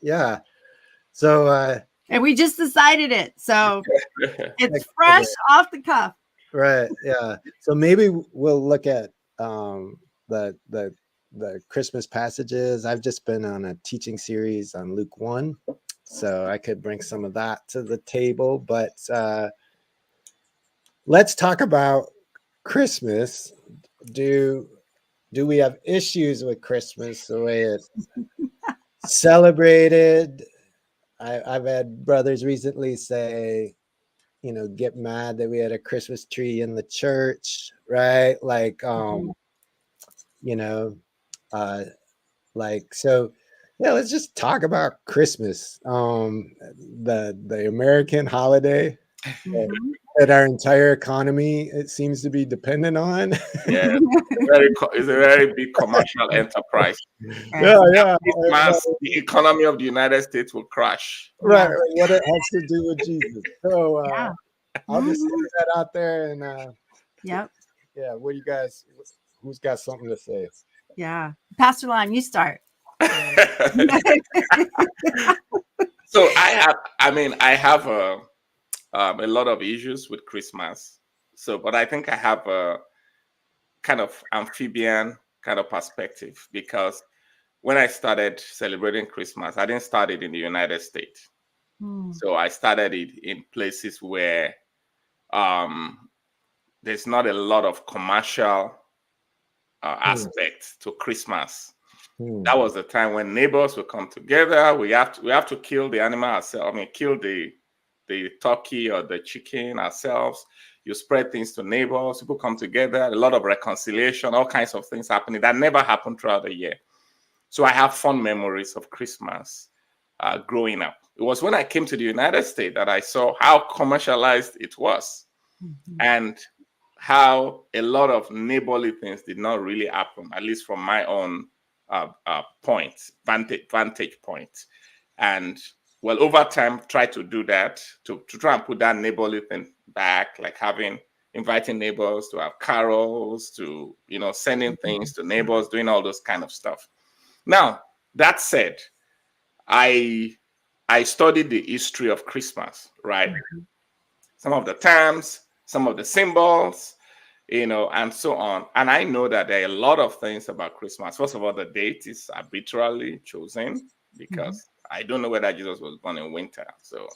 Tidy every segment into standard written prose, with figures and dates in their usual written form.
Yeah. So And we just decided it. So it's like, fresh off the cuff. right. Yeah. So maybe we'll look at the the the Christmas passages. I've just been on a teaching series on Luke 1. So I could bring some of that to the table. But let's talk about Christmas. Do we have issues with Christmas the way it's celebrated? I've had brothers recently say, get mad that we had a Christmas tree in the church, right? Like, you know, uh, so. Yeah, let's just talk about Christmas, the American holiday that our entire economy, it seems to be dependent on. Yeah, it's a very big commercial enterprise. Yeah, yeah. Christmas, the economy of the United States will crash. Right. What it has to do with Jesus. So Yeah. I'll just throw that out there. And Yep. yeah, what do you guys, who's got something to say? Yeah. Pastor Lime, you start. So I have a lot of issues with Christmas. So, but I think I have a kind of amphibian kind of perspective, because when I started celebrating Christmas, I didn't start it in the United States. So I started it in places where there's not a lot of commercial aspect to Christmas. That was the time when neighbors would come together. We have to kill the animal ourselves. I mean, kill the turkey or the chicken ourselves. You spread things to neighbors. People come together. A lot of reconciliation, all kinds of things happening that never happened throughout the year. So I have fond memories of Christmas growing up. It was when I came to the United States that I saw how commercialized it was, and how a lot of neighborly things did not really happen, at least from my own vantage point. And well, over time, try to do that, to try and put that neighborly thing back, like inviting neighbors to have carols, to sending things to neighbors, doing all those kind of stuff. Now, that said, I studied the history of Christmas, right? Some of the terms, some of the symbols, and so on. And I know that there are a lot of things about Christmas. First of all, the date is arbitrarily chosen, because I don't know whether Jesus was born in winter. So,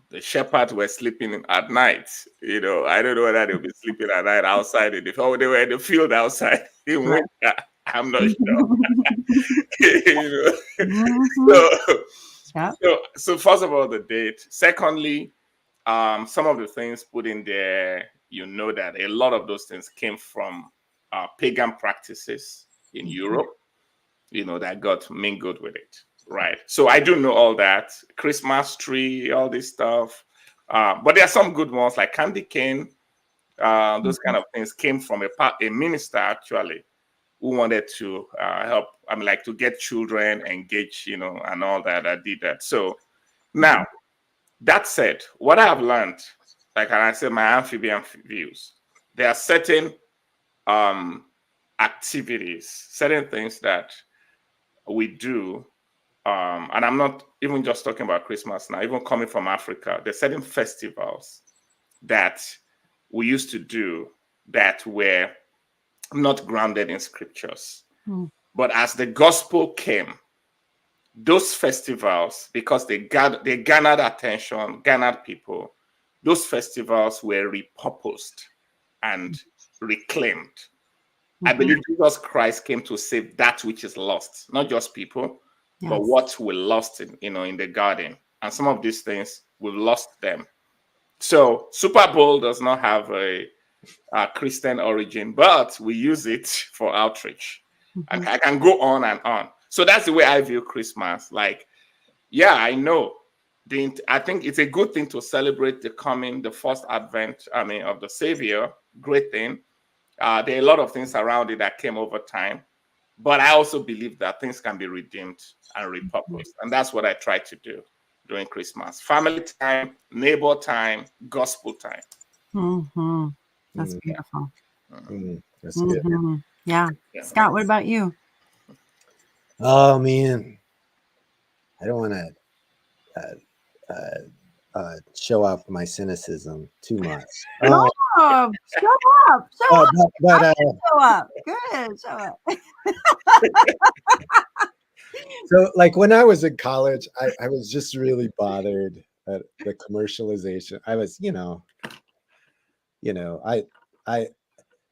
the shepherds were sleeping at night. I don't know whether they'll be sleeping at night outside. They were in the field outside in winter. I'm not sure. So first of all, the date. Secondly, some of the things put in there, that a lot of those things came from pagan practices in Europe, that got mingled with it, right? So I do know all that. Christmas tree, all this stuff. But there are some good ones, like candy cane. Those kind of things came from a minister, actually, who wanted to help, to get children engaged, and all that. I did that. So now, that said, what I have learned, like I said, my amphibian views, there are certain activities, certain things that we do, and I'm not even just talking about Christmas now, even coming from Africa, there's certain festivals that we used to do that were not grounded in scriptures. But as the gospel came, those festivals, because they garnered attention, garnered people, those festivals were repurposed and reclaimed. I believe Jesus Christ came to save that which is lost, not just people, but what we lost in the garden. And some of these things, we've lost them. So Super Bowl does not have a Christian origin, but we use it for outreach. I can go on and on. So that's the way I view Christmas. Like, yeah, I know. I think it's a good thing to celebrate the first advent, of the Savior. Great thing. There are a lot of things around it that came over time. But I also believe that things can be redeemed and repurposed. And that's what I try to do during Christmas. Family time, neighbor time, gospel time. That's beautiful. That's good. Yeah. Scott, what about you? Oh man, I don't want to show off my cynicism too much. No, show up. Show up. Show up. Good. Show up. So like when I was in college, I was just really bothered at the commercialization. I was,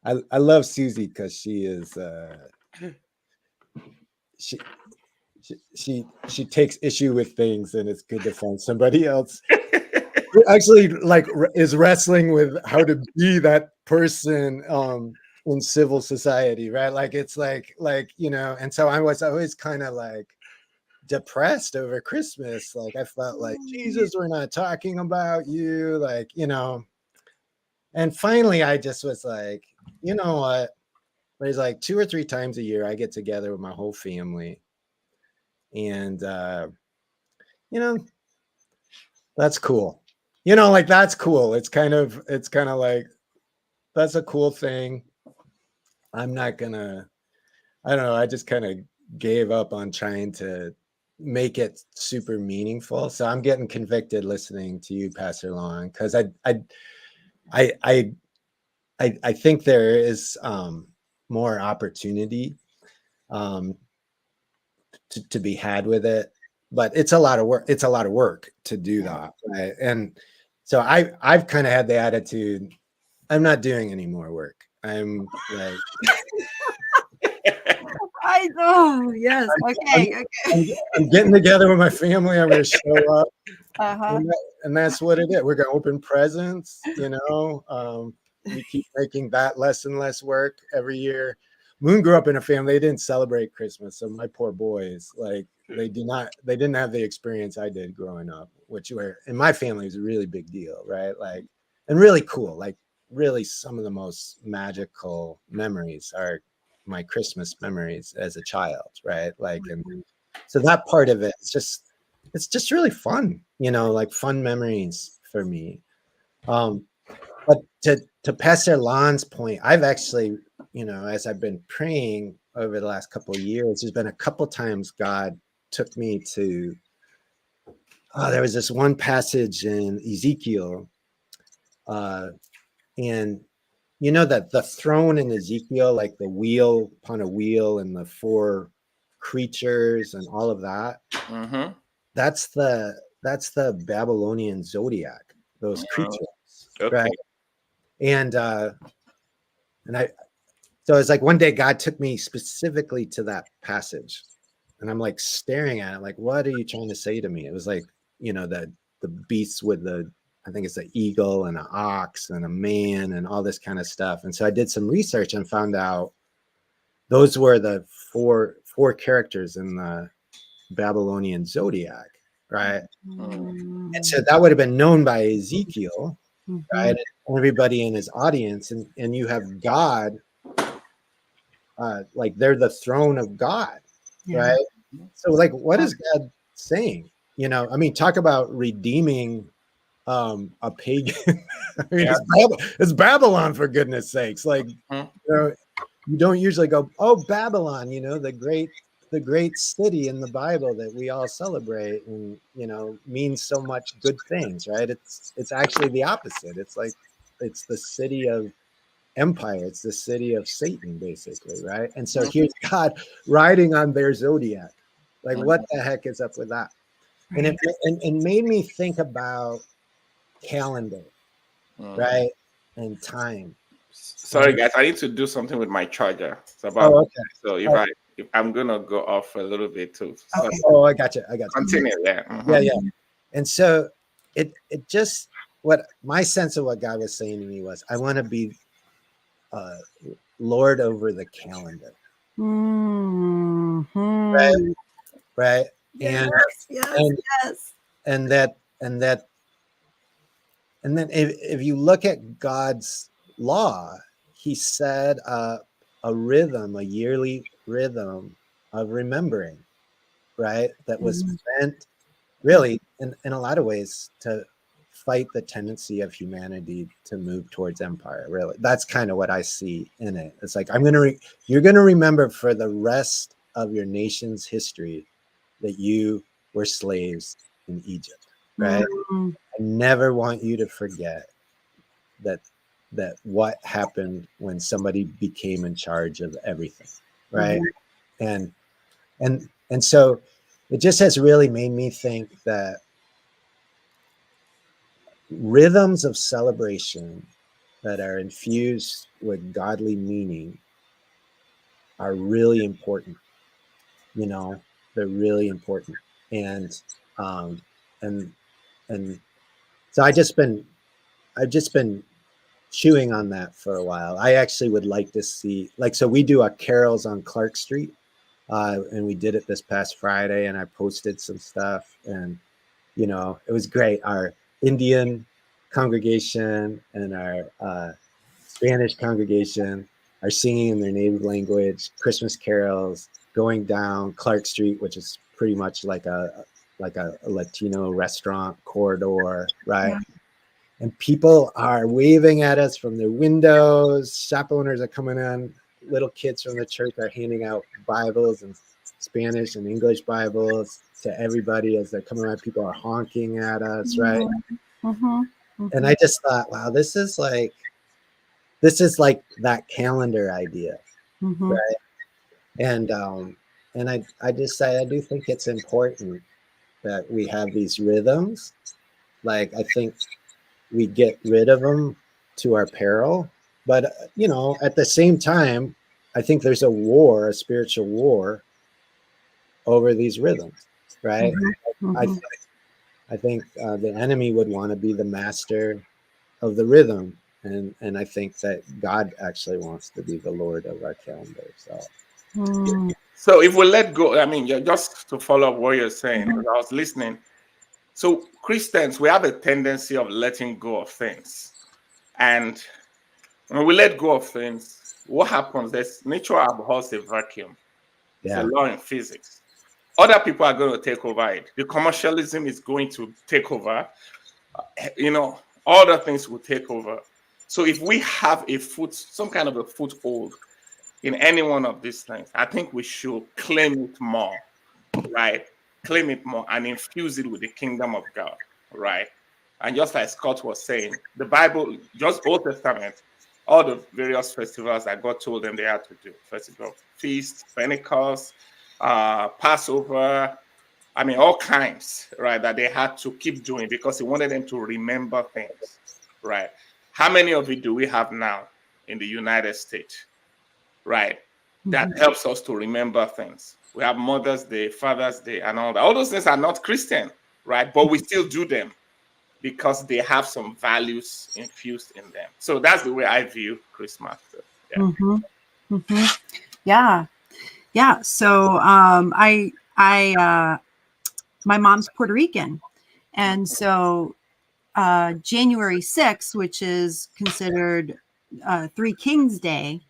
I love Susie because she is she she takes issue with things, and it's good to find somebody else who actually like is wrestling with how to be that person in civil society, right? Like it's like and so I was always kind of like depressed over Christmas. Like I felt like, Jesus, we're not talking about you, like, and finally I just was like, you know what? There's like 2 or 3 times a year I get together with my whole family. And that's cool. Like that's cool. It's kind of like that's a cool thing. I'm not gonna, I don't know, I just kind of gave up on trying to make it super meaningful. So I'm getting convicted listening to you, Pastor Long, because I think there is more opportunity to be had with it, but it's a lot of work. It's a lot of work to do that, right? And so I've kind of had the attitude, I'm not doing any more work. I'm like, yes. Okay. I'm getting together with my family. I'm going to show up, Uh-huh. and that's what it is. We're going to open presents. We keep making that less and less work every year. Moon grew up in a family, they didn't celebrate Christmas, so my poor boys, like they didn't have the experience I did growing up, which were in my family was a really big deal, right? Like, and really cool. Like, really, some of the most magical memories are my Christmas memories as a child, right? Like, and so that part of it, it's just really fun, like fun memories for me. But to Pastor Lon's point, I've actually, as I've been praying over the last couple of years, there's been a couple times God took me to, there was this one passage in Ezekiel, and that the throne in Ezekiel, like the wheel upon a wheel and the 4 creatures and all of that, that's the Babylonian zodiac, those creatures, okay. right? And so it's like one day God took me specifically to that passage, and I'm like staring at it, like, what are you trying to say to me? It was like, the beasts with I think it's an eagle and an ox and a man and all this kind of stuff. And so I did some research and found out those were the four characters in the Babylonian zodiac, right? And so that would have been known by Ezekiel, right? And everybody in his audience, and you have God, like they're the throne of God, right? So like, what is God saying? I mean, talk about redeeming a pagan. I mean, it's Babylon, for goodness sakes. Like, you don't usually go, oh, Babylon, the great city in the Bible that we all celebrate and means so much good things, right? It's actually the opposite. It's like it's the city of empire. It's the city of Satan, basically, right? And so here's God riding on their zodiac. Like, what the heck is up with that? And it made me think about calendar, right? And time. Sorry, guys, I need to do something with my charger. It's about so if I'm gonna go off a little bit too. So I got you. Continue, yeah. And so it just, what my sense of what God was saying to me was, I want to be Lord over the calendar. Right. Yes. And then if you look at God's law, he said a yearly rhythm of remembering, right? That was meant really in a lot of ways to fight the tendency of humanity to move towards empire. Really, that's kind of what I see in it. It's like, you're going to remember for the rest of your nation's history that you were slaves in Egypt, right? I never want you to forget that what happened when somebody became in charge of everything, right? And so it just has really made me think that rhythms of celebration that are infused with godly meaning are really important. You know, they're really important. And and and so I've just been chewing on that for a while. I actually would like to see, like, so we do our carols on Clark Street, and we did it this past Friday, and I posted some stuff, and you know, it was great. Our Indian congregation and our Spanish congregation are singing in their native language, Christmas carols, going down Clark Street, which is pretty much like a Latino restaurant corridor, right? And people are waving at us from their windows. Shop owners are coming in. Little kids from the church are handing out Bibles and Spanish and English Bibles to everybody as they're coming around. People are honking at us, right? And I just thought, wow, this is like that calendar idea, right? And I just say I do think it's important that we have these rhythms. Like, I think we get rid of them to our peril, but you know, at the same time, I think there's a spiritual war over these rhythms, right? I think the enemy would want to be the master of the rhythm, and I think that God actually wants to be the Lord of our calendar. So if we let go, I mean, just to follow up what you're saying, because I was listening. So Christians, we have a tendency of letting go of things, and when we let go of things, what happens? There's nature abhors a vacuum. It's a law in physics. Other people are going to take over it. The commercialism is going to take over. You know, other things will take over. So if we have some kind of a foothold in any one of these things, I think we should claim it more, right? Claim it more and infuse it with the kingdom of God, right? And just like Scott was saying, the Bible, just Old Testament, all the various festivals that God told them they had to do, festival, feast, Pentecost, Passover, I mean, all kinds, right, that they had to keep doing because he wanted them to remember things, right? How many of it do we have now in the United States, right? That helps us to remember things. We have Mother's Day, Father's Day, and all that. All those things are not Christian, right? But we still do them because they have some values infused in them. So that's the way I view Christmas. Yeah. Yeah. So my mom's Puerto Rican. And so January 6th, which is considered Three Kings Day,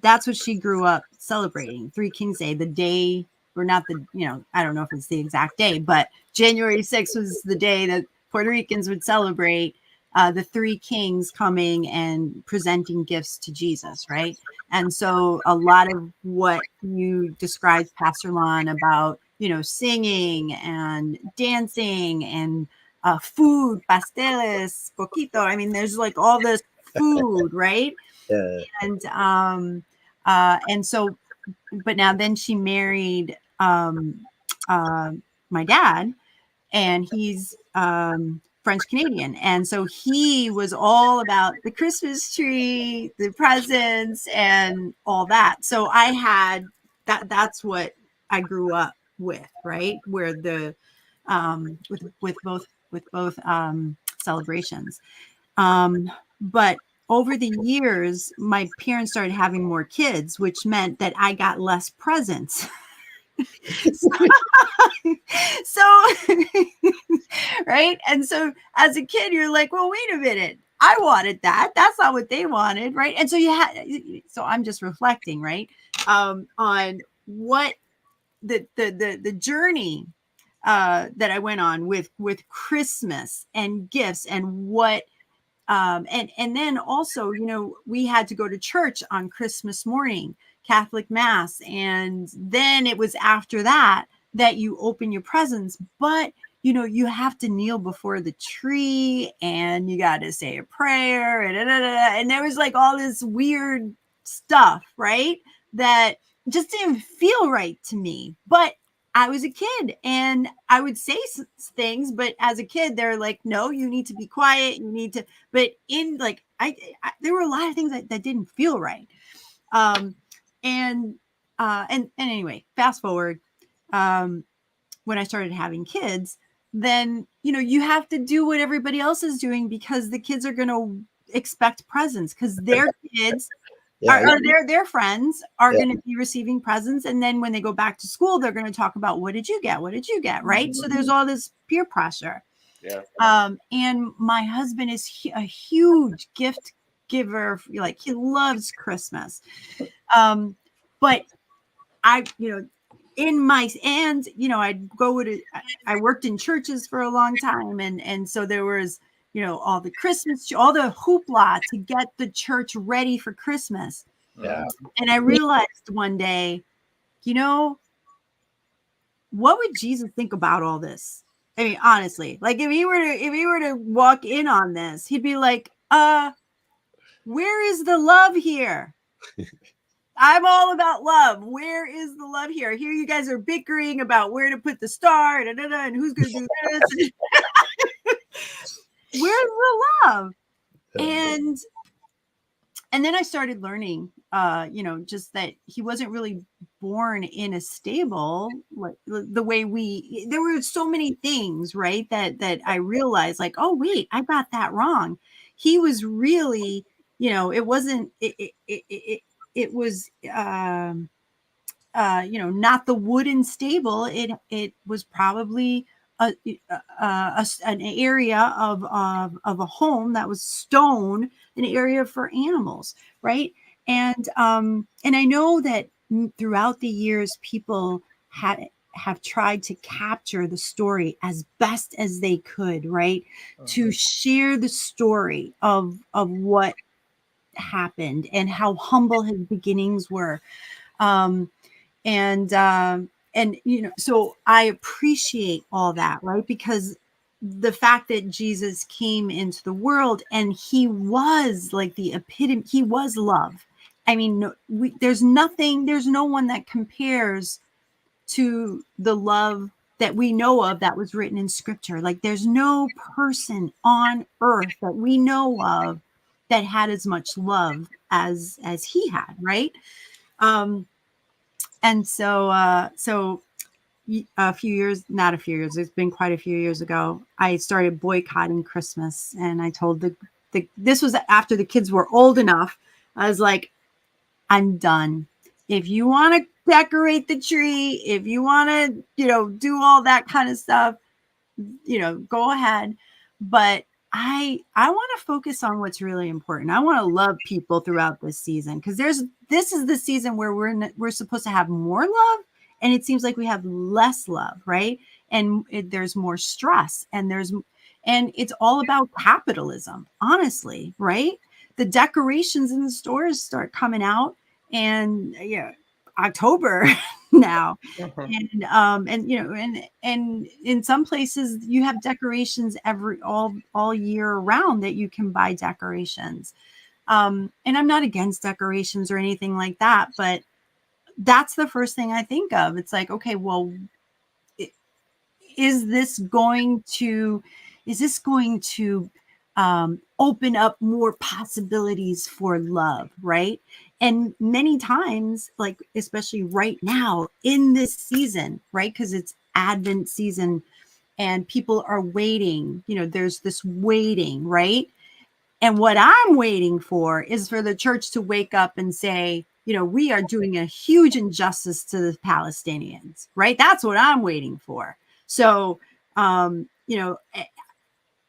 that's what she grew up celebrating. Three Kings Day, the day, or not the, you know, I don't know if it's the exact day, but January 6th was the day that Puerto Ricans would celebrate the three kings coming and presenting gifts to Jesus, right? And so a lot of what you described, Pastor Lon, about, you know, singing and dancing and food, pasteles, coquito. I mean, there's like all this food, right? And so, but now then she married my dad, and he's French Canadian, and so he was all about the Christmas tree, the presents, and all that. So I had that. That's what I grew up with, right? Where the with both celebrations, but over the years, my parents started having more kids, which meant that I got less presents. so right. And so as a kid, you're like, well, wait a minute. I wanted that. That's not what they wanted. Right. And so so I'm just reflecting, right. On what the journey that I went on with Christmas and gifts and what, and then also, you know, we had to go to church on Christmas morning, Catholic Mass. And then it was after that that you open your presents, but you have to kneel before the tree and you got to say a prayer and there was like all this weird stuff, right? That just didn't feel right to me. But I was a kid and I would say things, but as a kid, they're like, no, you need to be quiet. You need to, but in like, there were a lot of things that didn't feel right. Um, and anyway, fast forward, when I started having kids, then, you have to do what everybody else is doing because the kids are going to expect presents because their kids Yeah. their friends are Yeah. going to be receiving presents. And then when they go back to school, they're going to talk about what did you get? What did you get? Right. So there's all this peer pressure. Yeah. And my husband is a huge gift giver. Like he loves Christmas. But I, I'd go to, I worked in churches for a long time. And so there was, all the Christmas, all the hoopla to get the church ready for Christmas. Yeah. And I realized one day, what would Jesus think about all this? I mean, honestly, like if he were to walk in on this, he'd be like, where is the love here? I'm all about love. Where is the love here? Here you guys are bickering about where to put the star and who's going to do this. Where's the love? And then I started learning, just that he wasn't really born in a stable, like the way there were so many things, right? That I realized like, oh, wait, I got that wrong. He was really, it wasn't, it was, not the wooden stable. It was probably an area of a home that was stone, an area for animals, right? And I know that throughout the years, people have tried to capture the story as best as they could, right? To share the story of what happened and how humble his beginnings were. So I appreciate all that, right? Because the fact that Jesus came into the world and he was like the epitome, he was love. I mean, there's no one that compares to the love that we know of that was written in scripture. Like there's no person on earth that we know of that had as much love as he had, right? And so it's been quite a few years ago, I started boycotting Christmas. And I told this was after the kids were old enough. I was like, I'm done. If you want to decorate the tree, if you want to, do all that kind of stuff, go ahead. But I want to focus on what's really important. I want to love people throughout this season because this is the season where we're supposed to have more love, and it seems like we have less love, right? And there's more stress, and it's all about capitalism, honestly, right? The decorations in the stores start coming out, and October now. And in some places you have decorations all year around that you can buy decorations. And I'm not against decorations or anything like that, but that's the first thing I think of. It's like, okay, well, is this going to open up more possibilities for love, right? And many times, like especially right now in this season, right? Because it's Advent season and people are waiting, there's this waiting, right? And what I'm waiting for is for the church to wake up and say, we are doing a huge injustice to the Palestinians, right? That's what I'm waiting for. So,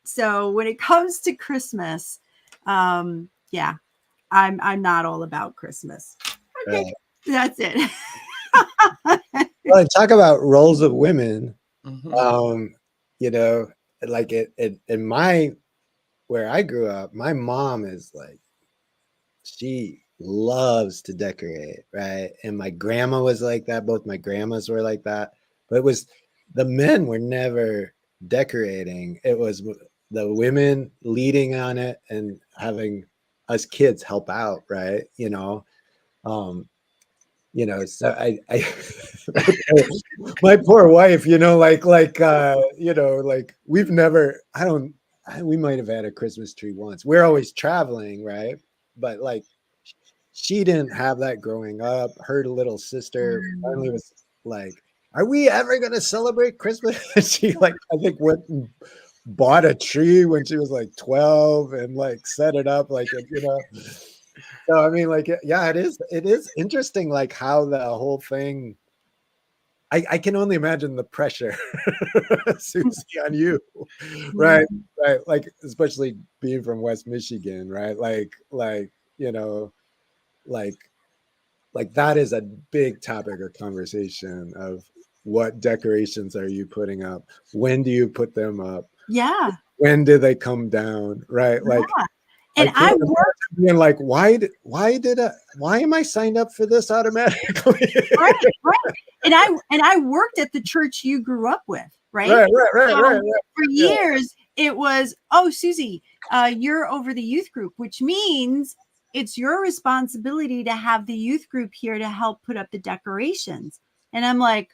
so when it comes to Christmas, I'm not all about Christmas. Okay, that's it. Well, talk about roles of women. Mm-hmm. Like in where I grew up, my mom is like, she loves to decorate, right? And my grandma was like that. Both my grandmas were like that. But it was the men were never decorating. It was the women leading on it and having us kids help out, right? Um, so I my poor wife, like we've never, we might have had a Christmas tree once. We're always traveling, right? But like, she didn't have that growing up. Her little sister finally was like, "Are we ever gonna celebrate Christmas?" She like, I think, went and bought a tree when she was like 12 and like set it up So I mean, like, yeah, it is interesting, like how the whole thing. I can only imagine the pressure, Susie, on you, right? Right, like especially being from West Michigan, right? Like you know, like that is a big topic of conversation of what decorations are you putting up? When do you put them up? Yeah. When do they come down? Right, like. Yeah. I And I can't worked imagine being like, why am I signed up for this automatically? right. And I worked at the church you grew up with, right? Right. For Yeah. years, it was, oh, Susie, you're over the youth group, which means it's your responsibility to have the youth group here to help put up the decorations. And I'm like,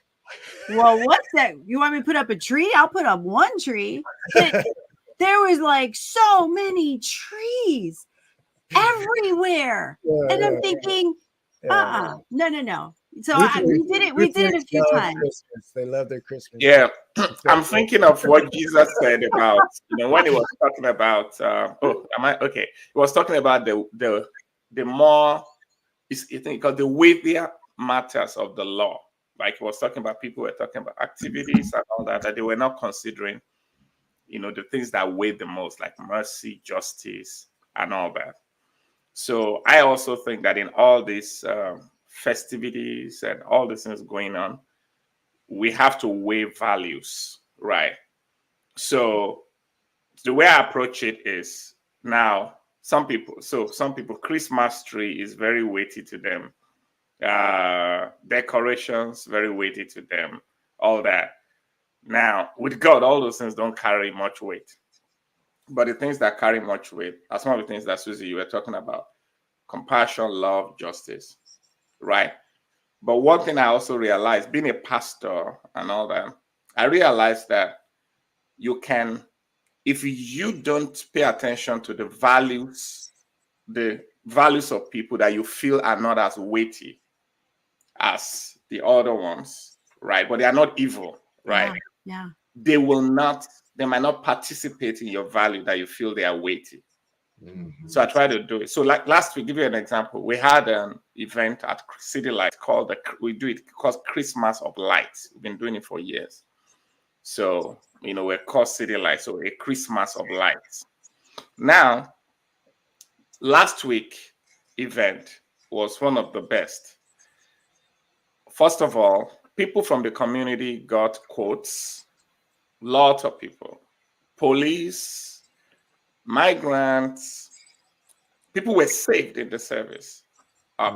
well, what's that? You want me to put up a tree? I'll put up one tree. But there was like so many trees everywhere. And I'm thinking, no. So we did it a few times. Christmas. They love their Christmas. Yeah, I'm thinking of what Jesus said about, when he was talking about, am I okay? He was talking about the more, I think, because the weightier matters of the law. Like he was talking about, people were talking about activities and all that they were not considering, the things that weigh the most, like mercy, justice, and all that. So I also think that in all these festivities and all these things going on, we have to weigh values, right? So the way I approach it is, now some people, Christmas tree is very weighty to them. Decorations very weighty to them, all that. Now with God, all those things don't carry much weight. But the things that carry much weight are some of the things that, Susie, you were talking about: compassion, love, justice, right? But one thing I also realized, being a pastor and all that, I realized that you can, if you don't pay attention to the values of people that you feel are not as weighty as the other ones, right? But they are not evil, right? Yeah. They might not participate in your value that you feel they are weighty. Mm-hmm. So I try to do it. So like last week, give you an example. We had an event at City Lights called Christmas of Lights. We've been doing it for years. So, we're called City Lights. So a Christmas of Lights. Now, last week event was one of the best. First of all, people from the community got quotes. Lots of people. Police, migrants, people were saved in the service.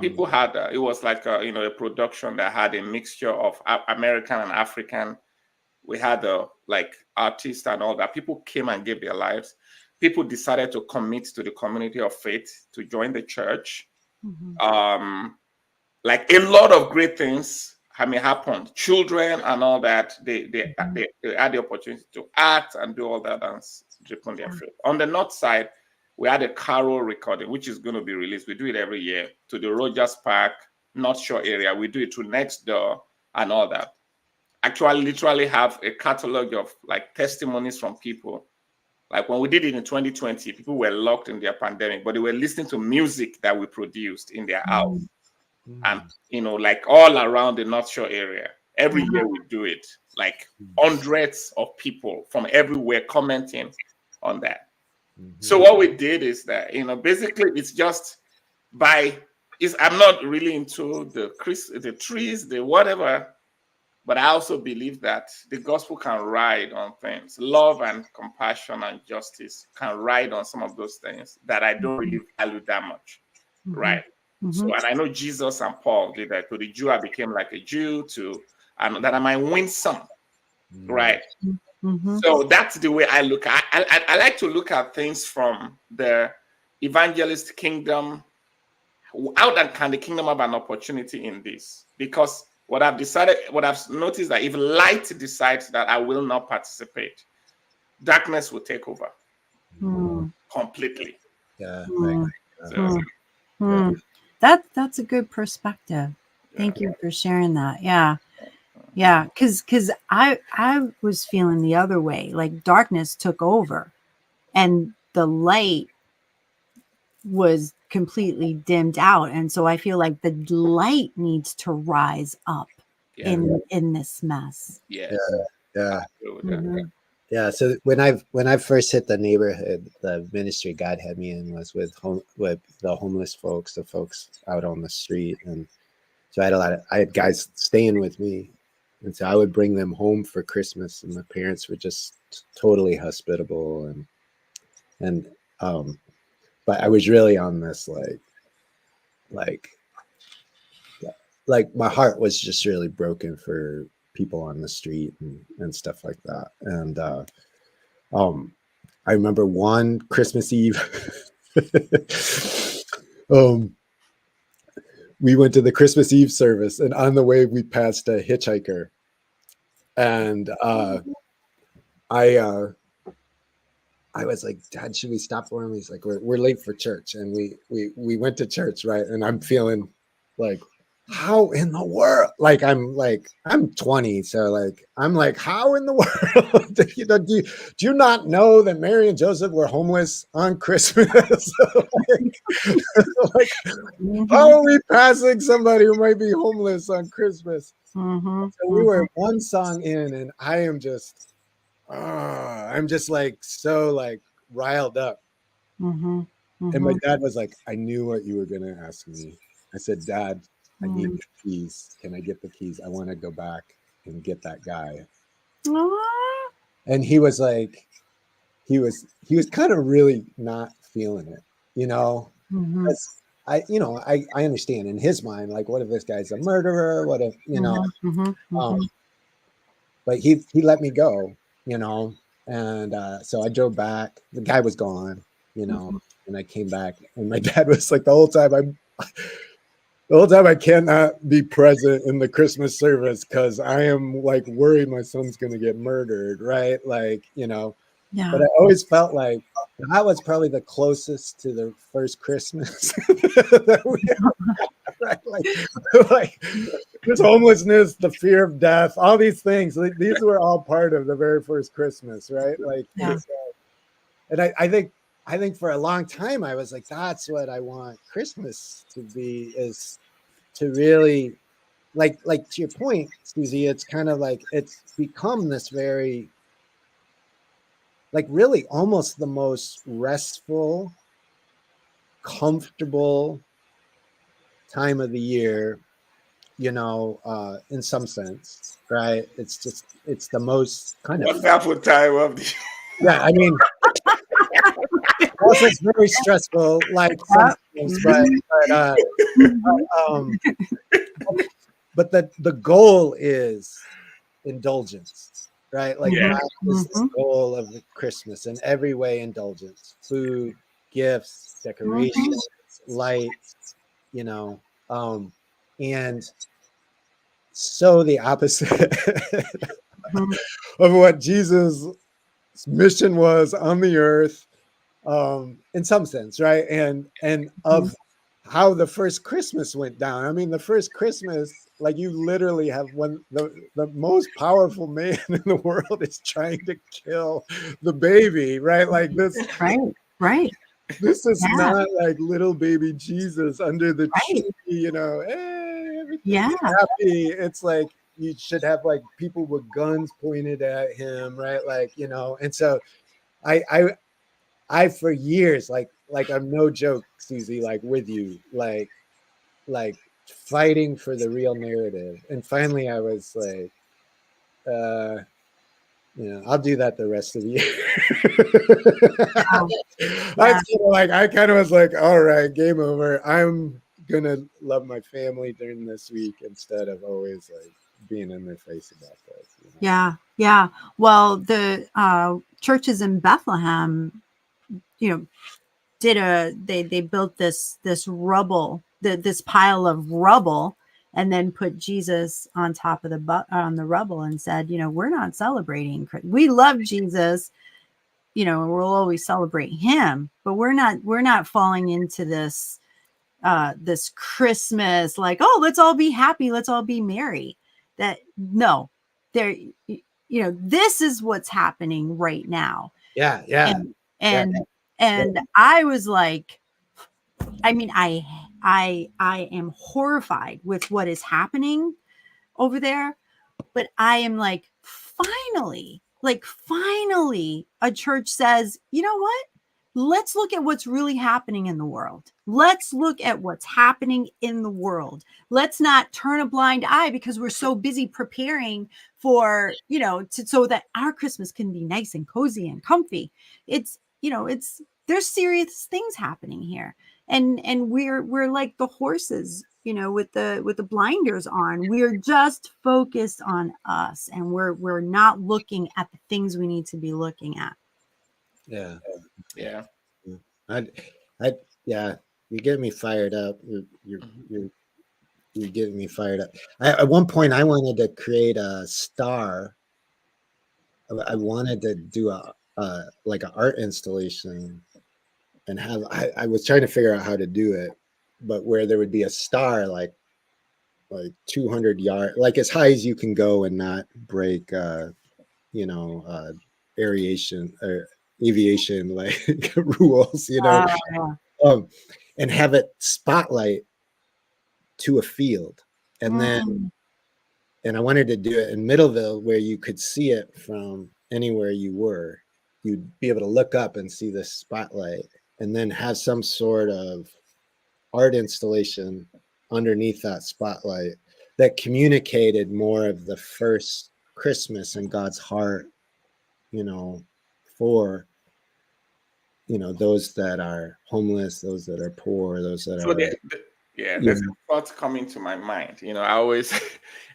People had, it was like, a production that had a mixture of American and African. We had like artists and all that. People came and gave their lives. People decided to commit to the community of faith, to join the church. Like a lot of great things happened. Children and all that, they had the opportunity to act and do all that dance on their faith. On the north side, we had a carol recording, which is going to be released. We do it every year to the Rogers Park, North Shore area. We do it to next door and all that. Actually, literally have a catalog of like testimonies from people. Like when we did it in 2020, people were locked in their pandemic, but they were listening to music that we produced in their house. And, like all around the North Shore area. Every year we do it. Like hundreds of people from everywhere commenting on that. So what we did is that, basically it's just I'm not really into the trees, the whatever, but I also believe that the gospel can ride on things. Love and compassion and justice can ride on some of those things that I don't really value that much, right? So, and I know Jesus and Paul did that. To the Jew, I became like a Jew. To and that I might win some, right? Mm-hmm. So that's the way I look. I like to look at things from the evangelist kingdom. How that can the kingdom have an opportunity in this? Because what I've noticed that if light decides that I will not participate, darkness will take over completely. Yeah. So, That's a good perspective. Thank you for sharing that. Yeah, because I was feeling the other way, like darkness took over, and the light was completely dimmed out, and so I feel like the light needs to rise up in this mess. yes. Yeah. Mhm. Yeah. So when I first hit the neighborhood, the ministry God had me in was with the homeless folks, the folks out on the street, and so I had guys staying with me, and so I would bring them home for Christmas, and my parents were just totally hospitable, and but I was really on this like my heart was just really broken for people on the street and stuff like that, and I remember one Christmas Eve, we went to the Christmas Eve service, and on the way we passed a hitchhiker, and I was like, Dad, should we stop for him? He's like, we're late for church, and we went to church, right? And I'm feeling like, how in the world? Like I'm 20, so like I'm like, how in the world? Do you not know that Mary and Joseph were homeless on Christmas? like, how are we passing somebody who might be homeless on Christmas? So we were one song in, and I'm just like so like riled up. And my dad was like, I knew what you were gonna ask me. I said, Dad, I need the keys. Can I get the keys? I want to go back and get that guy. And he was like, he was kind of really not feeling it, you know. I understand in his mind, like, what if this guy's a murderer? What if, you know? But he let me go, you know, and so I drove back. The guy was gone, you know, and I came back, and my dad was like, the whole time I cannot be present in the Christmas service because I am like worried my son's gonna get murdered, right? Like, you know. Yeah. But I always felt like that was probably the closest to the first Christmas that we had, right? Like this homelessness, the fear of death, all these things. Like, these were all part of the very first Christmas, right? Like, and I think for a long time I was like, that's what I want Christmas to be, is to really like to your point, Susie. It's kind of like it's become this very like really almost the most restful, comfortable time of the year, you know, in some sense, right? It's the most kind of wonderful time of the yeah. I mean, also it's very stressful, like sometimes, but the goal is indulgence, right? Like that is the goal of Christmas in every way. Indulgence, food, gifts, decorations, lights, you know, and so the opposite of what Jesus' mission was on the earth, in some sense, right? And of how the first Christmas went down. I mean, the first Christmas, like you literally have the most powerful man in the world is trying to kill the baby, right? Like this, right. This is not like little baby Jesus under the tree, you know, hey, everything's happy. It's like you should have like people with guns pointed at him, right? Like, you know, and so I for years, like I'm no joke, Susie, like with you, like fighting for the real narrative. And finally I was like, you know, I'll do that the rest of the year. I kind of was like, all right, game over. I'm gonna love my family during this week instead of always like being in their face about this. You know? Yeah. Yeah. Well, the churches in Bethlehem, you know, they built this rubble, this pile of rubble, and then put Jesus on top of on the rubble and said, you know, we're not celebrating. We love Jesus, you know, and we'll always celebrate him, but we're not falling into this Christmas, like, oh, let's all be happy, let's all be merry. That no, there, you know, this is what's happening right now. Yeah, yeah, and yeah. and I was like, I mean, I am horrified with what is happening over there, but I am like, finally, a church says, you know what? Let's look at what's really happening in the world. Let's look at what's happening in the world. Let's not turn a blind eye because we're so busy preparing for, you know, so that our Christmas can be nice and cozy and comfy. It's, you know, there's serious things happening here. And we're like the horses, you know, with the blinders on. We're just focused on us, and we're not looking at the things we need to be looking at. Yeah. Yeah. I, yeah, you get me fired up. You're getting me fired up. At one point, I wanted to create a star. I wanted to do like an art installation and have. I was trying to figure out how to do it, but where there would be a star like 200 yards, like as high as you can go and not break, you know, aeration or aviation like rules, you know, um, and have it spotlight to a field, and then and I wanted to do it in Middleville where you could see it from anywhere you were. You'd be able to look up and see the spotlight, and then have some sort of art installation underneath that spotlight that communicated more of the first Christmas in God's heart, you know, for, you know, those that are homeless, those that are poor, those that So are, there's a thought coming to my mind. You know, I always,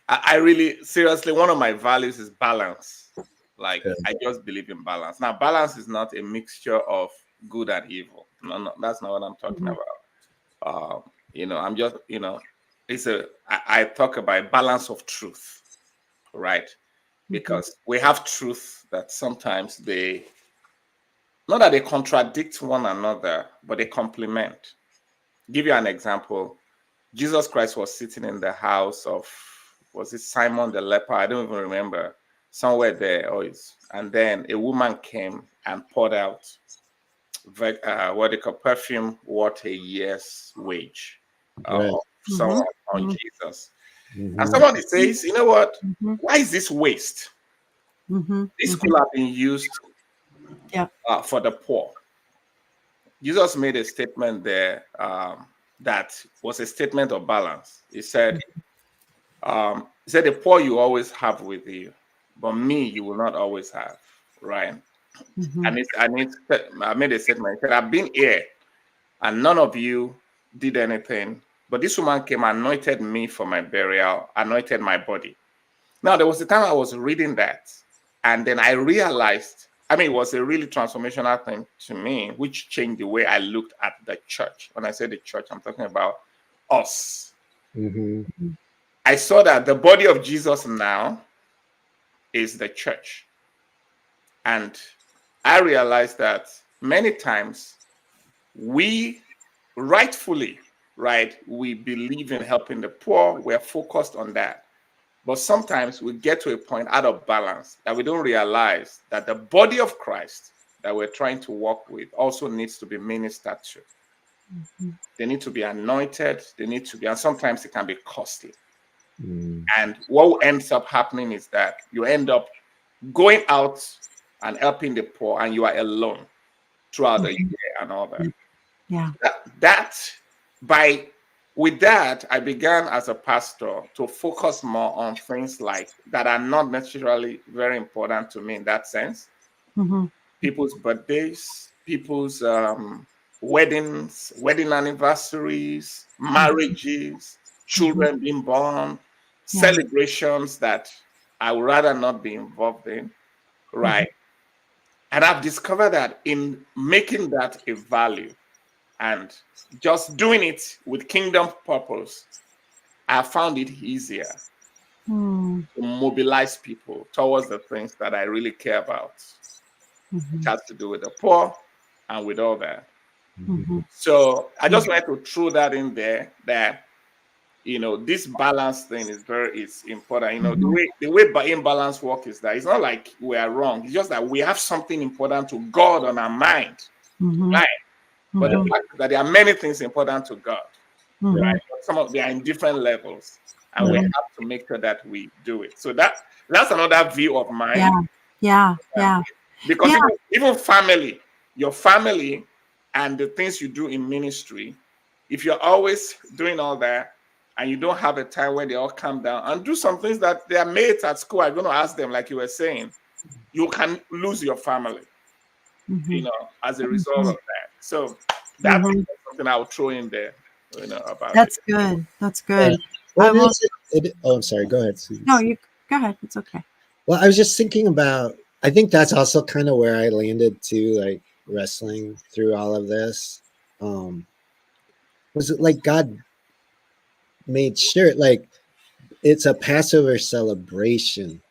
I really seriously, one of my values is balance. Like, I just believe in balance. Now, balance is not a mixture of good and evil. No, that's not what I'm talking about. You know, I'm just, you know, I talk about balance of truth, right? Because we have truth that sometimes not that they contradict one another, but they complement. Give you an example. Jesus Christ was sitting in the house of, was it Simon the leper? I don't even remember. Somewhere there. And then a woman came and poured out what they call perfume worth a year's wage of someone on Jesus. And somebody says, you know what? Why is this waste? This could have been used for the poor. Jesus made a statement there that was a statement of balance. He said, the poor you always have with you, but me you will not always have, right? And I made a statement. He said, I've been here and none of you did anything, but this woman came, anointed me for my burial, anointed my body. Now, there was a time I was reading that, and then I realized, I mean, it was a really transformational thing to me, which changed the way I looked at the church. When I say the church, I'm talking about us. I saw that the body of Jesus now is the church. And I realized that many times we rightfully, right, we believe in helping the poor. We're focused on that. But sometimes we get to a point out of balance that we don't realize that the body of Christ that we're trying to walk with also needs to be ministered to. They need to be anointed. They need to be, and sometimes it can be costly. And what ends up happening is that you end up going out and helping the poor, and you are alone throughout the year and all that. Yeah. With that, I began as a pastor to focus more on things like that are not necessarily very important to me in that sense. People's birthdays, people's weddings, wedding anniversaries, marriages, children being born, celebrations that I would rather not be involved in, right? And I've discovered that in making that a value and just doing it with kingdom purpose, I found it easier Mm. to mobilize people towards the things that I really care about, which has to do with the poor and with all that. So I just wanted to throw that in there that this balance thing is important. The way imbalance work is that it's not like we are wrong. It's just that we have something important to God on our mind, right? But the fact is that there are many things important to God, right? But some of they are in different levels, and we have to make sure that we do it. So that's another view of mine. Yeah. Because even family, your family, and the things you do in ministry, if you're always doing all that and you don't have a time where they all calm down and do some things that their mates at school are going to ask them, like you were saying, you can lose your family, as a result of that. So that's something I would throw in there, about That's it. good. That's good. Well, I will. oh, I'm sorry. Go ahead, Susan. No, you go ahead. It's okay. Well, I was just thinking about, I think that's also kind of where I landed too, like wrestling through all of this. Was it like God made sure, like, it's a Passover celebration,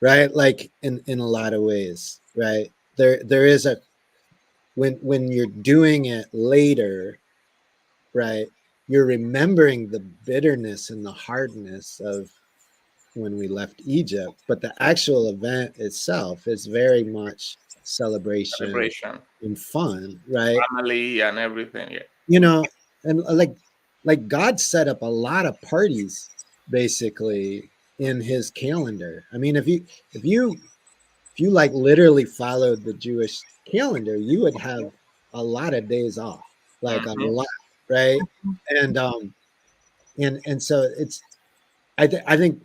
right? Like in a lot of ways, right? There is a, when you're doing it later, right? You're remembering the bitterness and the hardness of when we left Egypt, but the actual event itself is very much celebration and fun, right? Family and everything, yeah. And like God set up a lot of parties basically in his calendar. I mean, if you like literally followed the Jewish calendar, you would have a lot of days off, like a lot, right? And so I think,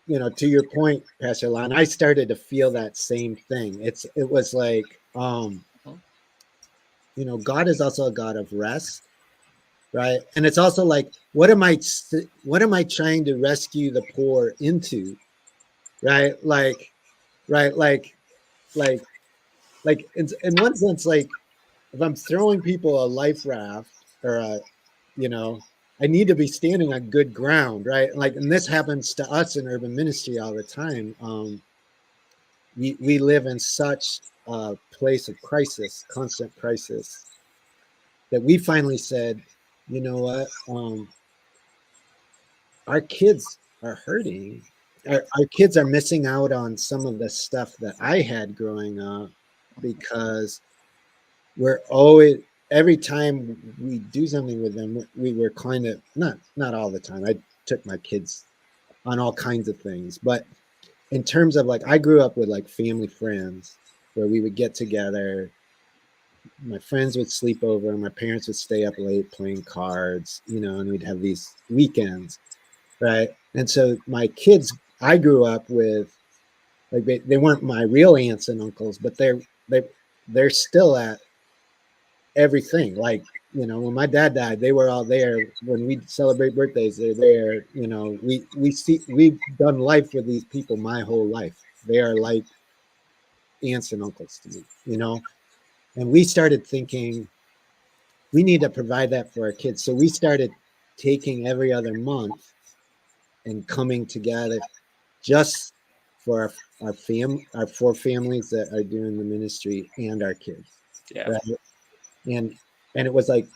to your point, Pastor Lon, I started to feel that same thing. It was like, God is also a God of rest, right? And it's also like, what am I trying to rescue the poor into, right? Right, like in one sense, like if I'm throwing people a life raft or I need to be standing on good ground, right? Like, and this happens to us in urban ministry all the time. We live in such a place of crisis, constant crisis, that we finally said, you know what? Our kids are hurting. Our kids are missing out on some of the stuff that I had growing up because we're always, every time we do something with them, we were kind of, not all the time. I took my kids on all kinds of things, but in terms of like, I grew up with like family friends where we would get together. My friends would sleep over, my parents would stay up late playing cards, and we'd have these weekends, right? And so my kids, I grew up with, like, they weren't my real aunts and uncles, but they're still at everything. Like, when my dad died, they were all there. When we celebrate birthdays, they're there. We've done life with these people my whole life. They are like aunts and uncles to me, and we started thinking we need to provide that for our kids. So we started taking every other month and coming together just for our four families that are doing the ministry and our kids. Yeah. Right. And it was like,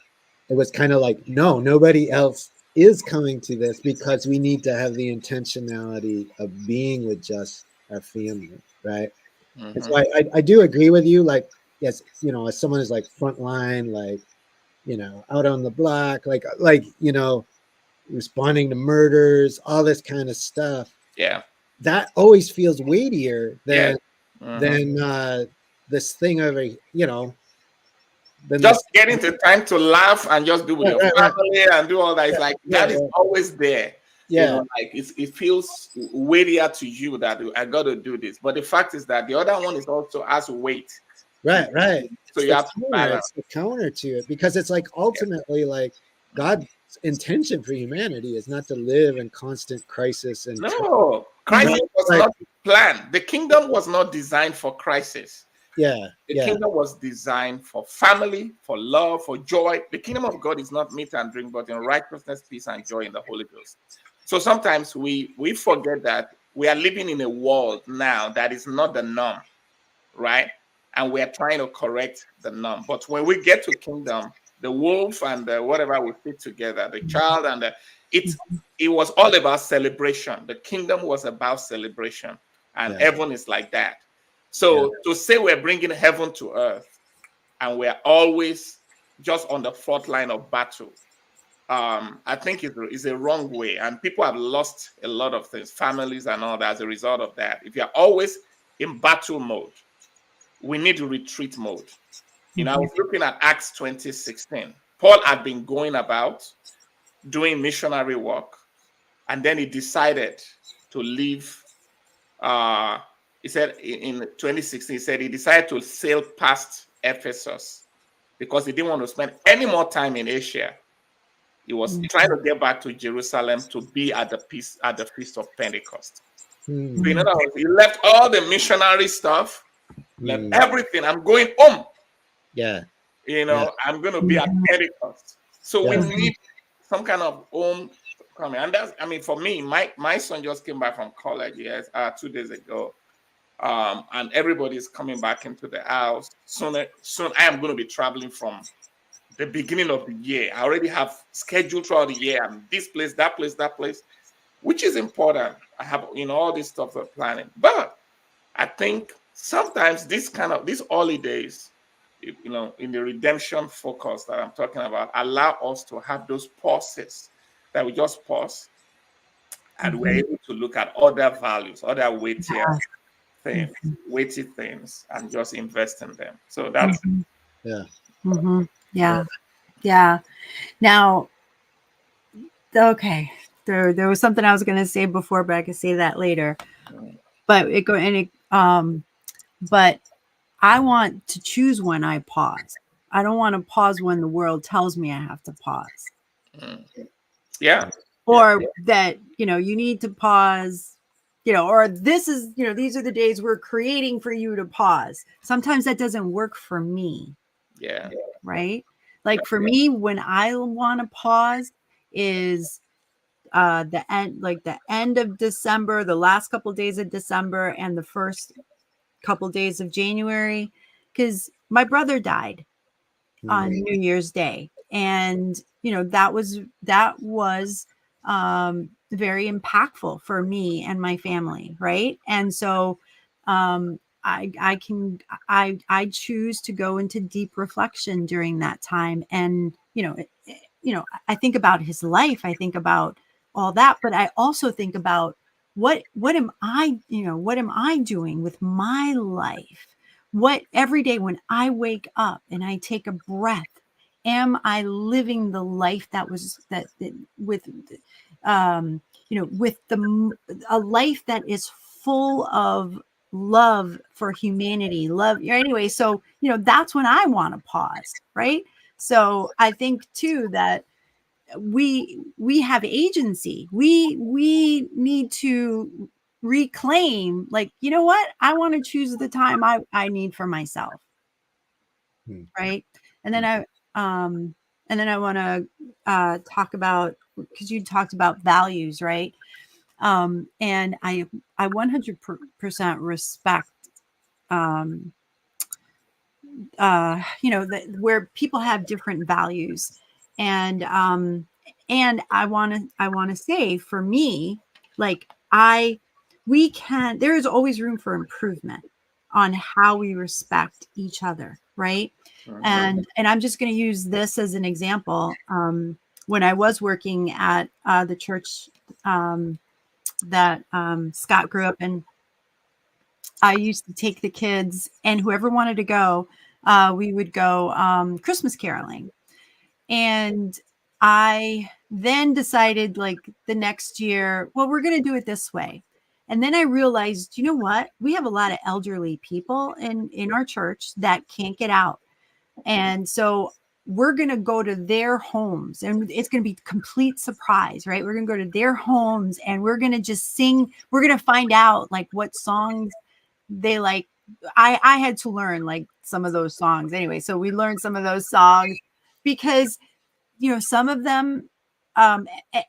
it was kind of like, no, nobody else is coming to this because we need to have the intentionality of being with just our family. Right. And so I do agree with you. Like, yes, as someone who's like frontline, like, out on the block, like, responding to murders, all this kind of stuff. Yeah. That always feels weightier than Yeah. this thing over, just getting the time to laugh and just do with your family and do all that. It's like that is always there. Yeah. Like it feels weightier to you that I got to do this. But the fact is that the other one is also has weight. Right. So you have to balance. It's the counter to it, because it's like ultimately like God intention for humanity is not to live in constant crisis and No, crisis was like, not planned. The kingdom was not designed for crisis. yeah, The yeah, kingdom was designed for family, for love, for joy. The kingdom of God is not meat and drink, but in righteousness, peace, and joy in the Holy Ghost. So sometimes we forget that we are living in a world now that is not the norm, right? And we are trying to correct the norm. But when we get to kingdom, the wolf and the whatever will fit together, the child and the it was all about celebration. The kingdom was about celebration, and yeah, heaven is like that. So to say we're bringing heaven to earth and we're always just on the front line of battle, I think is a wrong way. And people have lost a lot of things, families and all that as a result of that. If you're always in battle mode, we need retreat mode. You know, I was looking at Acts 20:16. Paul had been going about doing missionary work, and then he decided to leave. He said in 2016, he said he decided to sail past Ephesus because he didn't want to spend any more time in Asia. He was trying to get back to Jerusalem to be at the feast of Pentecost. mm, So in other words, he left all the missionary stuff, left mm, everything. I'm going home. yeah, You yeah, know, I'm going to be at Pentecost. So we yeah, need some kind of home coming. And that's, I mean, for me, my son just came back from college, yes, 2 days ago. And everybody's coming back into the house. Soon I am going to be traveling from the beginning of the year. I already have scheduled throughout the year. I'm this place, that place, that place, which is important. I have, all this stuff for planning. But I think sometimes these holidays, in the redemption focus that I'm talking about, allow us to have those pauses that we just pause and we're able to look at other values, other weighty things, and just invest in them. So that's yeah, Yeah. Yeah. Now, okay. There was something I was going to say before, but I can say that later. But but I want to choose when I pause. I don't want to pause when the world tells me I have to pause. yeah. Or that, you need to pause, or this is, these are the days we're creating for you to pause. Sometimes that doesn't work for me. Yeah. Right. Like for me, when I want to pause is the end of December, the last couple of days of December and the first couple of days of January, because my brother died on New Year's Day. And, that was very impactful for me and my family. Right. And so I choose to go into deep reflection during that time. And, I think about his life. I think about all that, but I also think about what am I doing with my life? What every day when I wake up and I take a breath, am I living the life with a life that is full of love for humanity, love anyway. So, that's when I want to pause. Right. So I think too that we have agency. We need to reclaim, like, you know what? I want to choose the time I need for myself. Right. And then I want to talk about, because you talked about values, right? And I 100% respect, where people have different values. And I want to say, for me, like, there is always room for improvement on how we respect each other. Right. And I'm just going to use this as an example. When I was working at the church that Scott grew up in, I used to take the kids, and whoever wanted to go, we would go Christmas caroling. And I then decided, like, the next year, well, we're going to do it this way. And then I realized, you know what? We have a lot of elderly people in our church that can't get out. And so we're going to go to their homes, and it's going to be complete surprise, right? We're going to go to their homes and we're going to just sing. We're going to find out like what songs they like. I had to learn like some of those songs anyway. So we learned some of those songs because, some of them,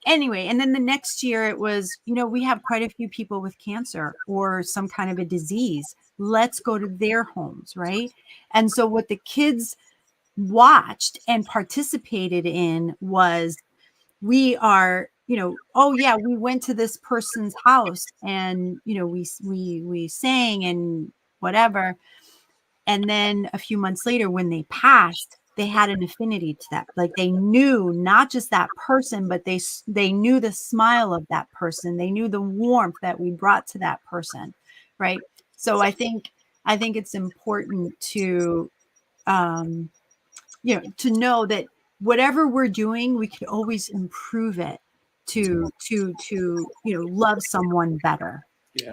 anyway. And then the next year it was, we have quite a few people with cancer or some kind of a disease. Let's go to their homes, right? And so what the kids watched and participated in was, we are, oh yeah, we went to this person's house and, we sang and whatever. And then a few months later, when they passed, they had an affinity to that. Like they knew not just that person, but they knew the smile of that person. They knew the warmth that we brought to that person. Right. So I think it's important to, to know that whatever we're doing, we could always improve it to love someone better. Yeah.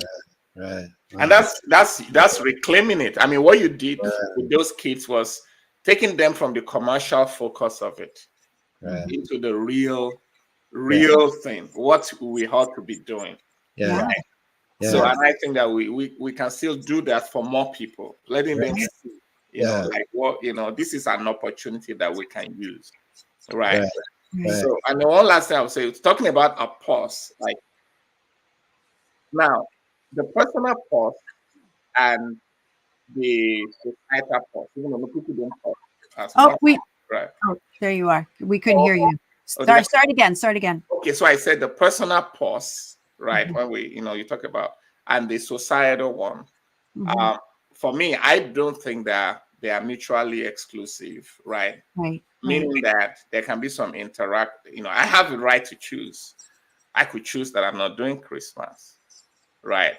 Right. And that's reclaiming it. I mean, what you did with those kids was taking them from the commercial focus of it into the real thing, what we ought to be doing. Yeah. Right? Yeah. So, and I think that we can still do that for more people, letting them see, like what, this is an opportunity that we can use. Right. So, and the one last thing I would say, talking about a pause, like now, the personal pause and the societal pause, even though people don't pause as much. Right. Oh, there you are. We couldn't hear you. Start again. Okay, so I said the personal pause, right? When we, you talk about, and the societal one. For me, I don't think that they are mutually exclusive, right? Meaning that there can be some interact. I have the right to choose. I could choose that I'm not doing Christmas, right?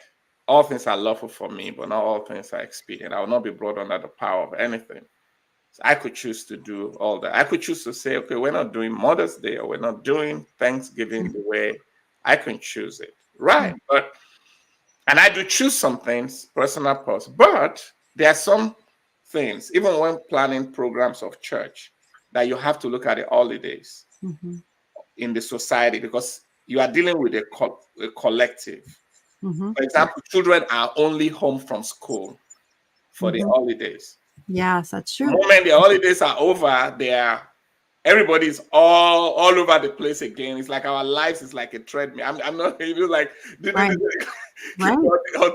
All things are lawful for me, but not all things are expedient. I will not be brought under the power of anything. So I could choose to do all that. I could choose to say, okay, we're not doing Mother's Day or we're not doing Thanksgiving the way I can choose it, right? And I do choose some things, personal pause, but there are some things, even when planning programs of church, that you have to look at the holidays in the society because you are dealing with a collective. For example, children are only home from school for the holidays. Yes, that's true. The moment the holidays are over, everybody's all over the place again. It's like our lives is like a treadmill. I'm not even like on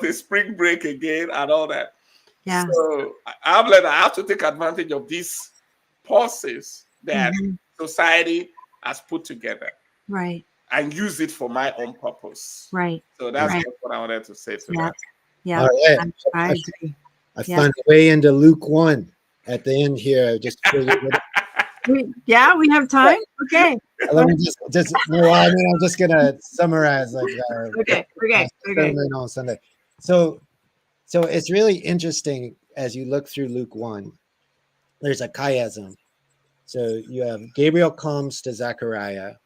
the spring break again and all that. Yeah. So I have to take advantage of these pauses that society has put together. Right. And use it for my own purpose. Right. So that's what I wanted to say to that. Yeah. All right. I agree. I found a way into Luke 1 at the end here. Just we have time. Okay. Let me just no, I mean, I'm just gonna summarize like okay. On Sunday. So it's really interesting as you look through Luke 1. There's a chiasm. So you have Gabriel comes to Zechariah,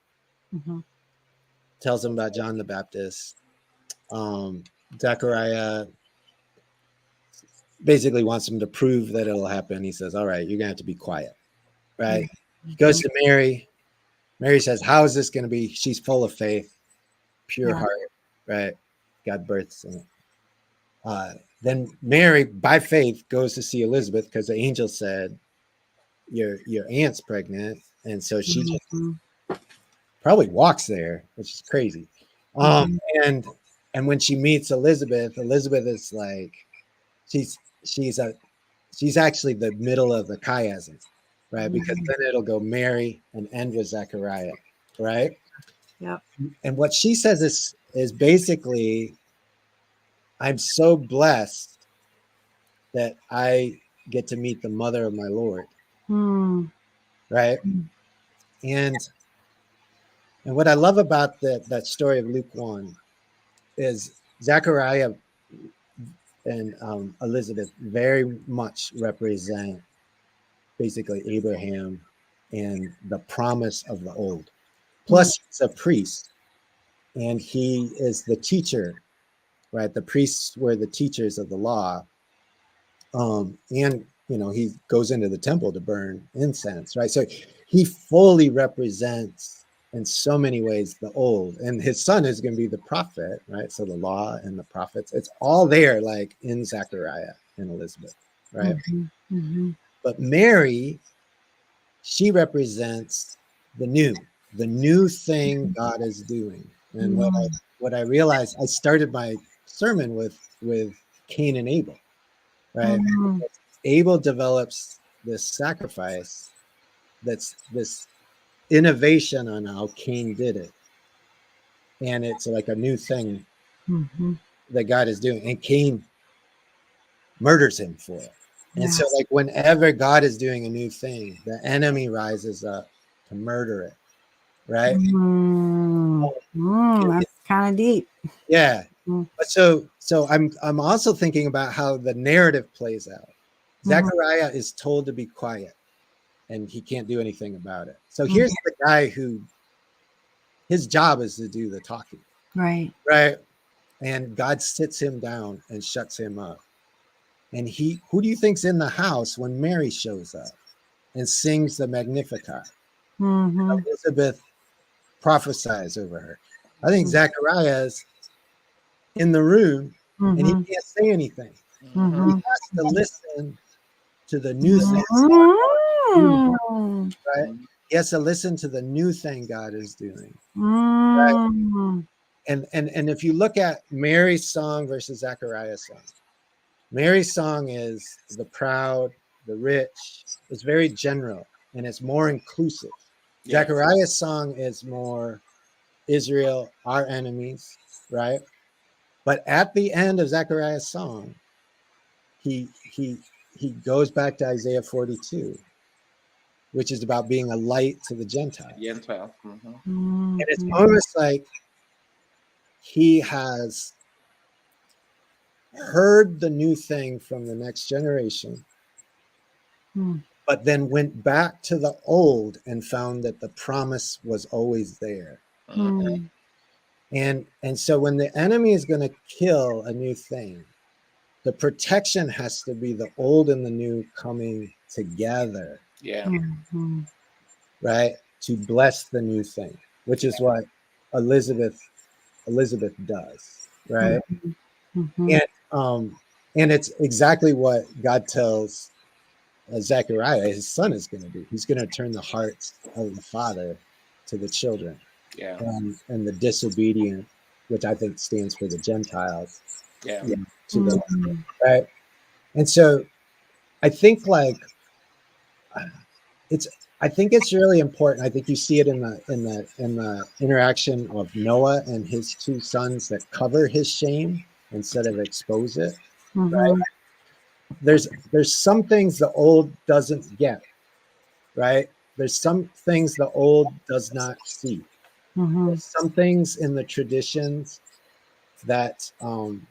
tells him about John the Baptist. Zechariah basically wants him to prove that it'll happen. He says, all right, you're gonna have to be quiet, right? He goes to Mary. Mary says, how is this going to be? She's full of faith, pure heart, right? God births in it. Then Mary, by faith, goes to see Elizabeth because the angel said, your aunt's pregnant. And so she just probably walks there, which is crazy. And when she meets Elizabeth is like, she's actually the middle of the chiasm. Right, because then it'll go Mary and end with Zechariah, right? Yeah. And what she says is basically, I'm so blessed that I get to meet the mother of my Lord, right? And what I love about that story of Luke 1 is Zechariah and Elizabeth very much represent basically Abraham and the promise of the old. Plus, he's a priest, and he is the teacher, right? The priests were the teachers of the law. And he goes into the temple to burn incense, right? So he fully represents in so many ways the old, and his son is going to be the prophet, right? So the law and the prophets, it's all there, like in Zechariah and Elizabeth, right? But Mary, she represents the new thing God is doing. And what I realized, I started my sermon with Cain and Abel, right? Abel develops this sacrifice that's this innovation on how Cain did it. And it's like a new thing that God is doing. And Cain murders him for it. And so, like, whenever God is doing a new thing, the enemy rises up to murder it, right? That's kind of deep. Yeah. But so I'm also thinking about how the narrative plays out. Zechariah is told to be quiet, and he can't do anything about it. So here's the guy who his job is to do the talking. Right. And God sits him down and shuts him up. And who do you think's in the house when Mary shows up and sings the Magnificat? Elizabeth prophesies over her. I think Zechariah's in the room and he can't say anything. He has to listen to the new thing, right? He has to listen to the new thing God is doing. Right? And if you look at Mary's song versus Zechariah's song, Mary's song is the proud, the rich. It's very general and it's more inclusive. Yes. Zechariah's song is more Israel, our enemies, right? But at the end of Zechariah's song, he goes back to Isaiah 42, which is about being a light to the Gentiles. And it's almost like he has heard the new thing from the next generation, but then went back to the old and found that the promise was always there. And so when the enemy is going to kill a new thing, the protection has to be the old and the new coming together. Right? To bless the new thing, which is what Elizabeth does, right? And it's exactly what God tells Zechariah his son is going to do. He's going to turn the hearts of the father to the children, and the disobedient, which I think stands for the Gentiles, to the right. And so I think I think it's really important. I think you see it in the interaction of Noah and his two sons that cover his shame instead of expose it. Right? There's some things the old doesn't get, right? There's some things the old does not see. There's some things in the traditions that aren't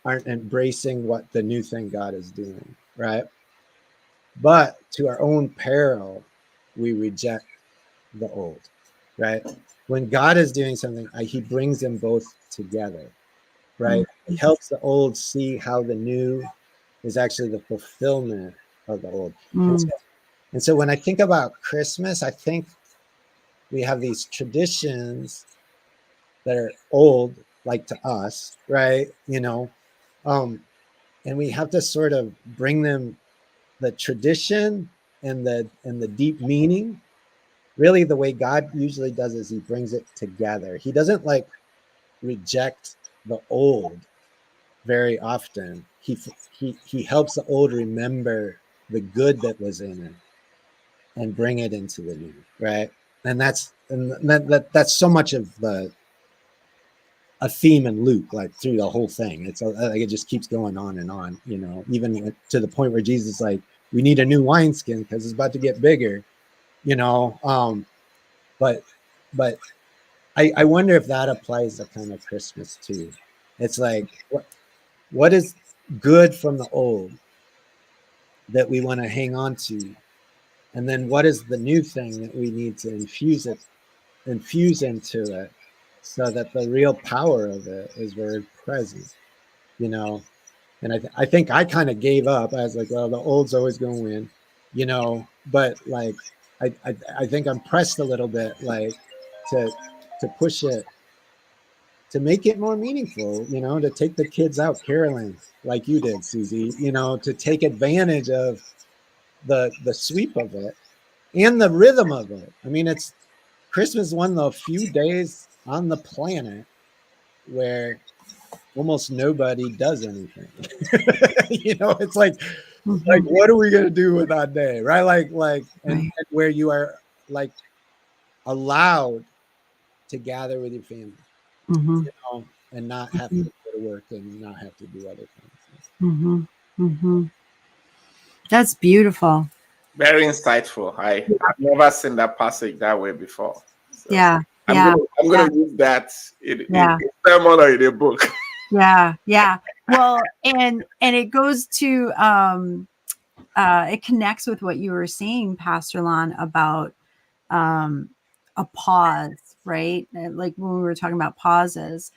embracing what the new thing God is doing, right? But to our own peril, we reject the old, right? When God is doing something, He brings them both together, right? He helps the old see how the new is actually the fulfillment of the old. And so when I think about Christmas, I think we have these traditions that are old, like to us, right? And we have to sort of bring them the tradition and the deep meaning. Really, the way God usually does is He brings it together. He doesn't like reject the old very often. He helps the old remember the good that was in it and bring it into the new, right? And that's so much of a theme in Luke, like through the whole thing. It's like it just keeps going on and on, even to the point where Jesus is like, we need a new wineskin because it's about to get bigger, but I wonder if that applies to kind of Christmas too. It's like, what is good from the old that we want to hang on to? And then what is the new thing that we need to infuse into it so that the real power of it is very present, And I think I kind of gave up. I was like, well, the old's always going to win, you know. But like, I think I'm pressed a little bit, like to push it, to make it more meaningful, you know, to take the kids out caroling like you did, Susie, you know, to take advantage of the sweep of it and the rhythm of it. I mean, it's Christmas is one of the few days on the planet where almost nobody does anything. You know, it's like what are we gonna do with that day, right? And where you are like allowed to gather with your family, you know, and not have to go to work and not have to do other things. That's beautiful. Very insightful. I've never seen that passage that way before. So Yeah. I'm gonna use that in a sermon or in a book. Yeah. Well, and it goes to it connects with what you were saying, Pastor Lon, about a pause, right? Like when we were talking about pauses,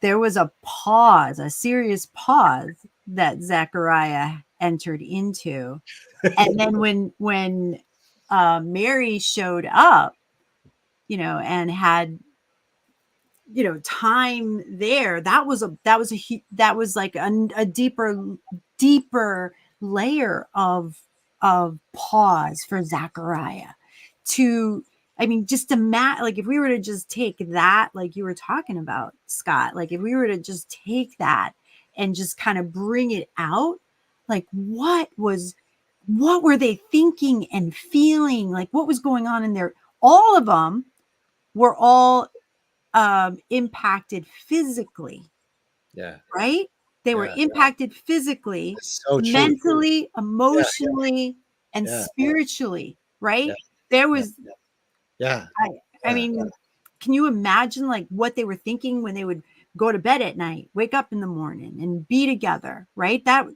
there was a pause, a serious pause that Zechariah entered into. And then when Mary showed up, you know, and had, you know, time there, that was like a deeper layer of pause for Zechariah to, I mean, just like if we were to just take that, like you were talking about, Scott, like if we were to just take that and just kind of bring it out, like what were they thinking and feeling? Like what was going on in there? All of them were all impacted physically. Yeah. Right? They were impacted physically, so mentally, emotionally, and spiritually, right? There was, I mean, can you imagine like what they were thinking when they would go to bed at night, wake up in the morning and be together, right? That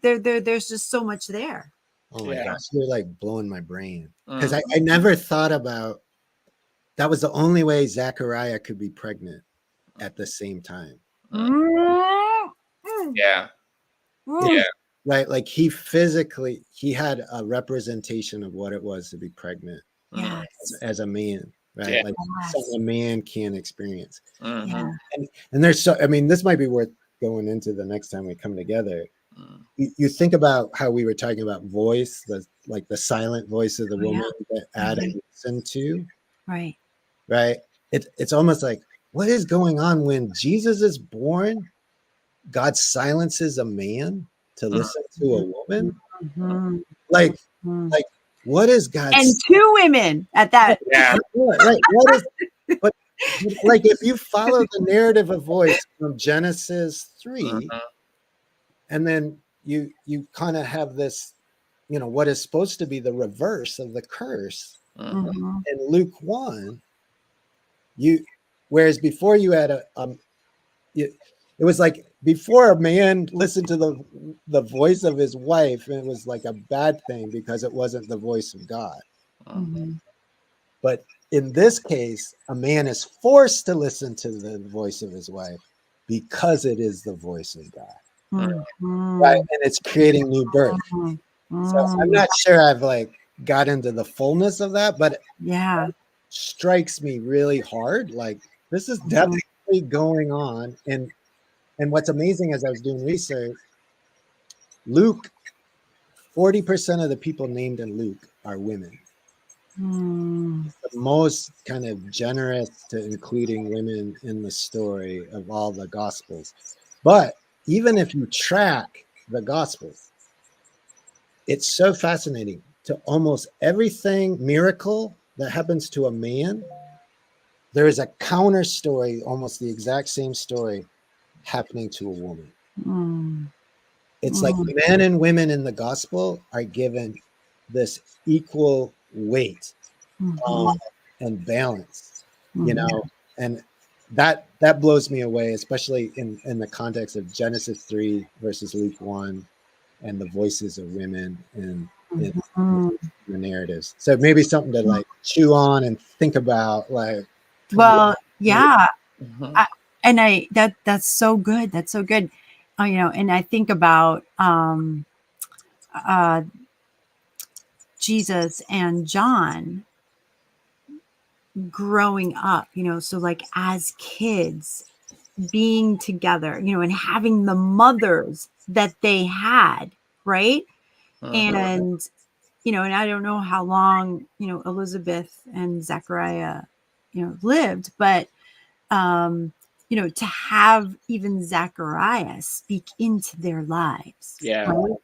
there's just so much there. Oh my gosh, you're like blowing my brain. Because I never thought about that was the only way Zechariah could be pregnant at the same time. Yeah. Right. Like he had a representation of what it was to be pregnant as a man, right? Like something a man can experience. And there's I mean, this might be worth going into the next time we come together. You think about how we were talking about voice, like the silent voice of the woman that Adam listened to. Right. It's almost like, what is going on when Jesus is born? God silences a man to listen to a woman. Like what is God? And two women at that. Right. What is? But like if you follow the narrative of voice from Genesis 3, and then you kind of have this, you know, what is supposed to be the reverse of the curse in Luke 1. Whereas before you had it was like before a man listened to the voice of his wife, and it was like a bad thing because it wasn't the voice of God. But in this case, a man is forced to listen to the voice of his wife because it is the voice of God. Right. And it's creating new birth. So I'm not sure I've like got into the fullness of that, but it strikes me really hard. Like this is definitely going on. And what's amazing as I was doing research, Luke, 40% of the people named in Luke are women. The most kind of generous to including women in the story of all the Gospels. But even if you track the Gospels, it's so fascinating. To almost everything miracle that happens to a man, there is a counter story, almost the exact same story happening to a woman. It's like men and women in the gospel are given this equal weight and balance, you know, and that blows me away, especially in the context of Genesis 3 versus Luke 1 and the voices of women and the narratives. So maybe something to like chew on and think about, like. Well, yeah. And that's so good. That's so good. You know, and I think about Jesus and John growing up, you know, so like as kids being together, you know, and having the mothers that they had, right? And, you know, and I don't know how long, you know, Elizabeth and Zechariah, you know, lived, but, you know, to have even Zechariah speak into their lives. Yeah. Right?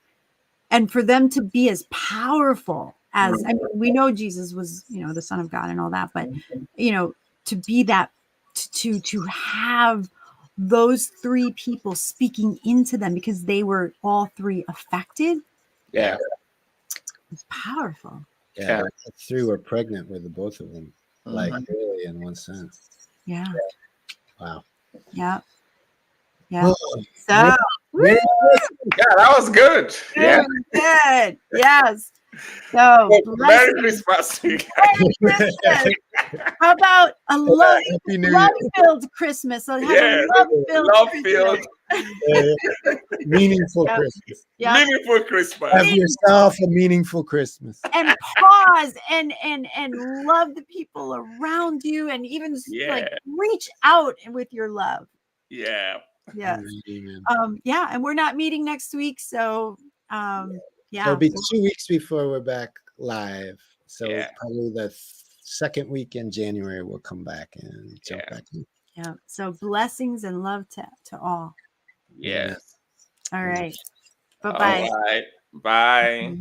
And for them to be as powerful as, I mean, we know Jesus was, you know, the Son of God and all that, but, you know, to be that, to have those three people speaking into them because they were all three affected. Yeah. It's powerful. Yeah, the three were pregnant with the both of them, like really in one sense. Yeah. Wow. Yeah. Yeah. Oh, So, Merry Yeah, that was good. Yeah. good. Yes. So, Merry Christmas to you guys. How about a Happy New Year. love-filled Christmas? So have Yes. a love-filled Love-filled, meaningful Yeah. Christmas. Yeah. meaningful Christmas. Have yourself a meaningful Christmas. And pause and love the people around you, and even like Yeah. reach out with your love. Yeah. Yes. Amen. Yeah, and we're not meeting next week, so So yeah. it'll be 2 weeks before we're back live. So Yeah. probably the second week in January we'll come back and jump Yeah. back in. Yeah. So blessings and love to all. Yes. All right. All Bye-bye. right. Bye.